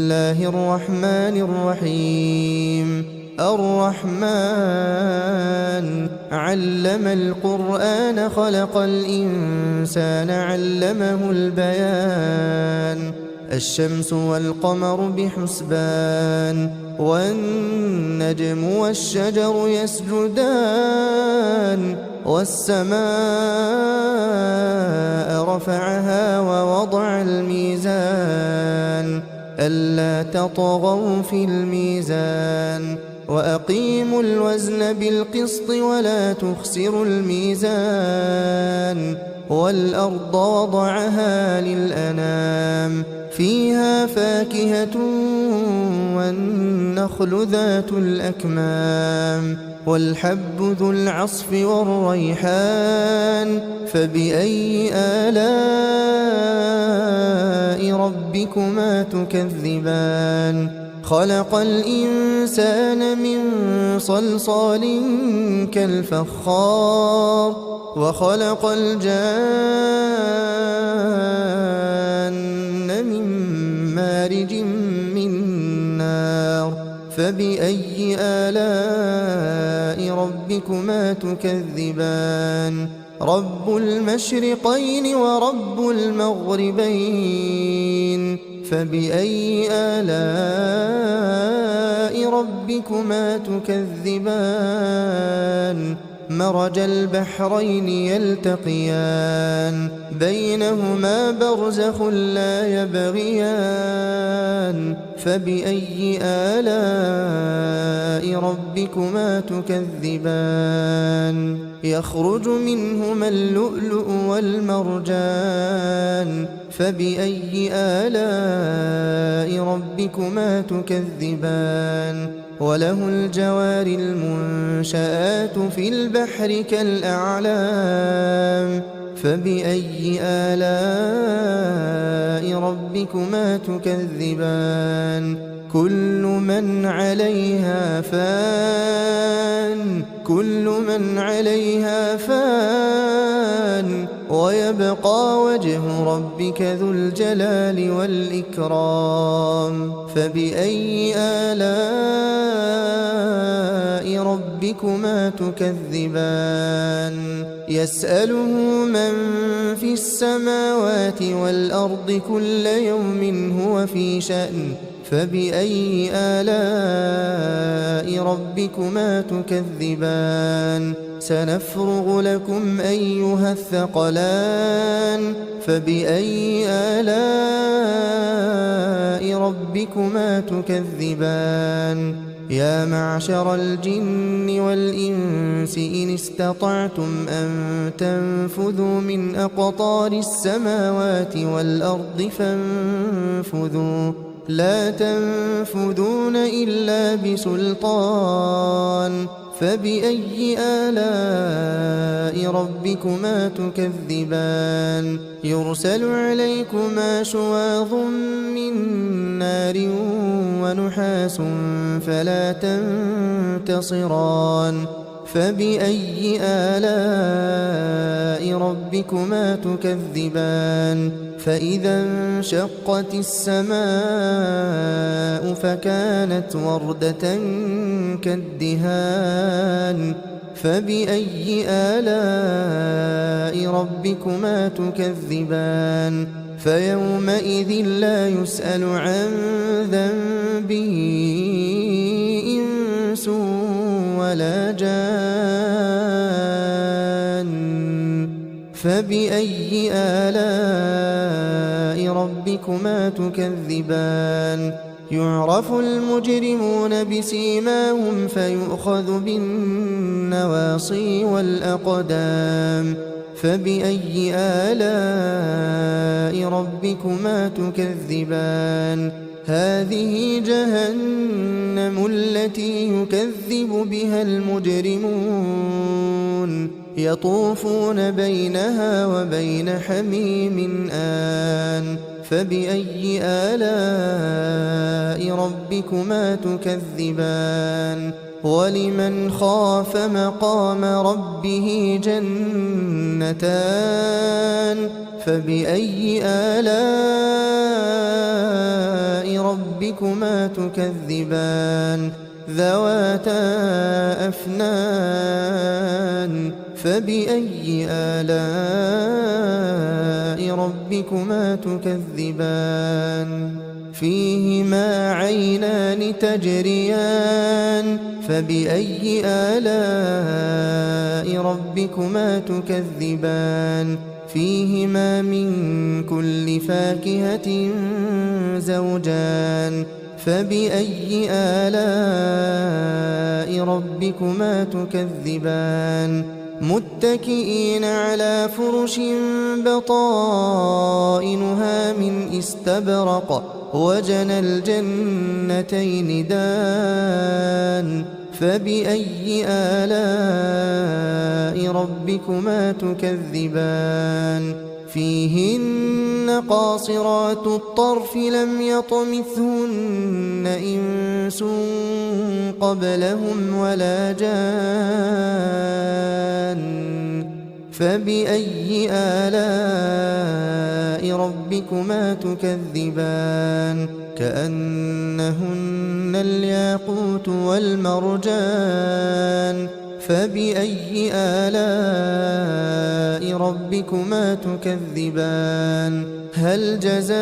الله الرحمن الرحيم. الرحمن علم القرآن خلق الإنسان علمه البيان. الشمس والقمر بحسبان والنجم والشجر يسجدان والسماء رفعها ووضع الميزان ألا تطغوا في الميزان وأقيموا الوزن بالقسط ولا تخسروا الميزان والأرض وضعها للأنام فيها فاكهة والنخل ذات الأكمام والحب ذو العصف والريحان فبأي آلاء ربكما تكذبان خلق الإنسان من صلصال كالفخار وخلق الجان من مارج من نار فبأي آلاء ربكما تكذبان رب المشرقين ورب المغربين فبأي آلاء ربكما تكذبان مرج البحرين يلتقيان بينهما برزخ لا يبغيان فبأي آلاء ربكما تكذبان يخرج منهما اللؤلؤ والمرجان فبأي آلاء ربكما تكذبان وله الجوار المنشآت في البحر كالأعلام فبأي آلاء ربكما تكذبان كل من عليها فان ويبقى وجه ربك ذو الجلال والإكرام فبأي آلاء ربكما تكذبان يسأله من في السماوات والأرض كل يوم هو في شأن فبأي آلاء ربكما تكذبان سنفرغ لكم أيها الثقلان فبأي آلاء ربكما تكذبان يا معشر الجن والإنس إن استطعتم أن تنفذوا من أقطار السماوات والأرض فانفذوا لا تنفذون إلا بسلطان فبأي آلاء ربكما تكذبان يرسل عليكما شواظ من نار ونحاس فلا تنتصران فبأي آلاء ربكما تكذبان فإذا انشقت السماء فكانت وردة كالدهان فبأي آلاء ربكما تكذبان فيومئذ لا يسأل عن ذنبه إنس ولا جان فبأي آلاء ربكما تكذبان يعرف المجرمون بسيماهم فيؤخذ بالنواصي والأقدام فبأي آلاء ربكما تكذبان هذه جهنم التي يكذب بها المجرمون يطوفون بينها وبين حميم آن فبأي آلاء ربكما تكذبان ولمن خاف مقام ربه جنتان فبأي آلاء ربكما تكذبان ذواتا أفنان فبأي آلاء ربكما تكذبان فيهما عينان تجريان فبأي آلاء ربكما تكذبان فيهما من كل فاكهة زوجان فبأي آلاء ربكما تكذبان متكئين على فرش بطائنها من استبرق وجنى الجنتين دان فبأي آلاء ربكما تكذبان فيهن قاصرات الطرف لم يطمثهن إنس قبلهم ولا جان فبأي آلاء ربكما تكذبان كأنهن الياقوت والمرجان فبأي آلاء ربكما تكذبان هل جزاء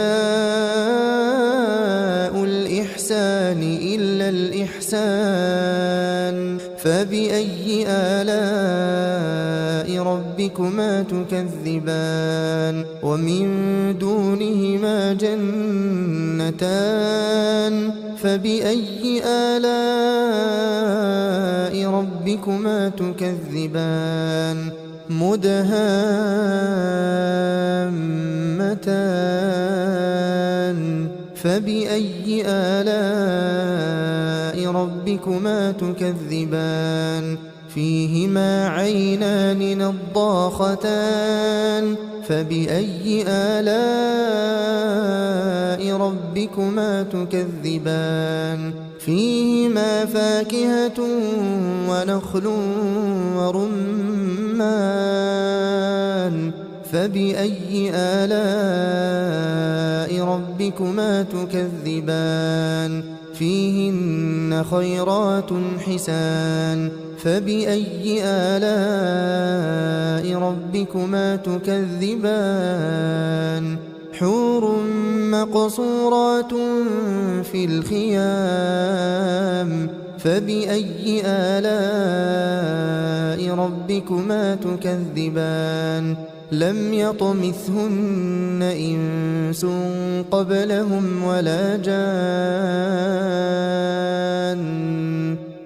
الإحسان إلا الإحسان فبأي آلاء ربكما تكذبان ومن دونهما جنتان فبأي آلاء ربكما تكذبان مدهامتان فبأي آلاء ربكما تكذبان فيهما عينان نضاختان فبأي آلاء ربكما تكذبان فيهما فاكهة ونخل ورمان فبأي آلاء ربكما تكذبان فيهن خيرات حسان فبأي آلاء ربكما تكذبان حور مقصورات في الخيام فبأي آلاء ربكما تكذبان لم يطمثهن إنس قبلهم ولا جان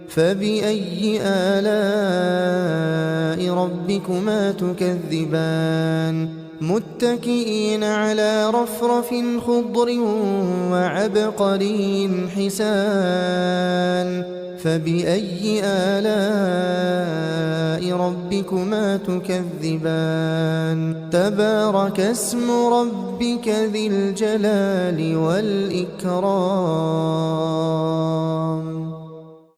فبأي آلاء ربكما تكذبان متكئين على رفرف خضر وعبقري حسان فبأي آلاء ربكما تكذبان تبارك اسم ربك ذي الجلال والإكرام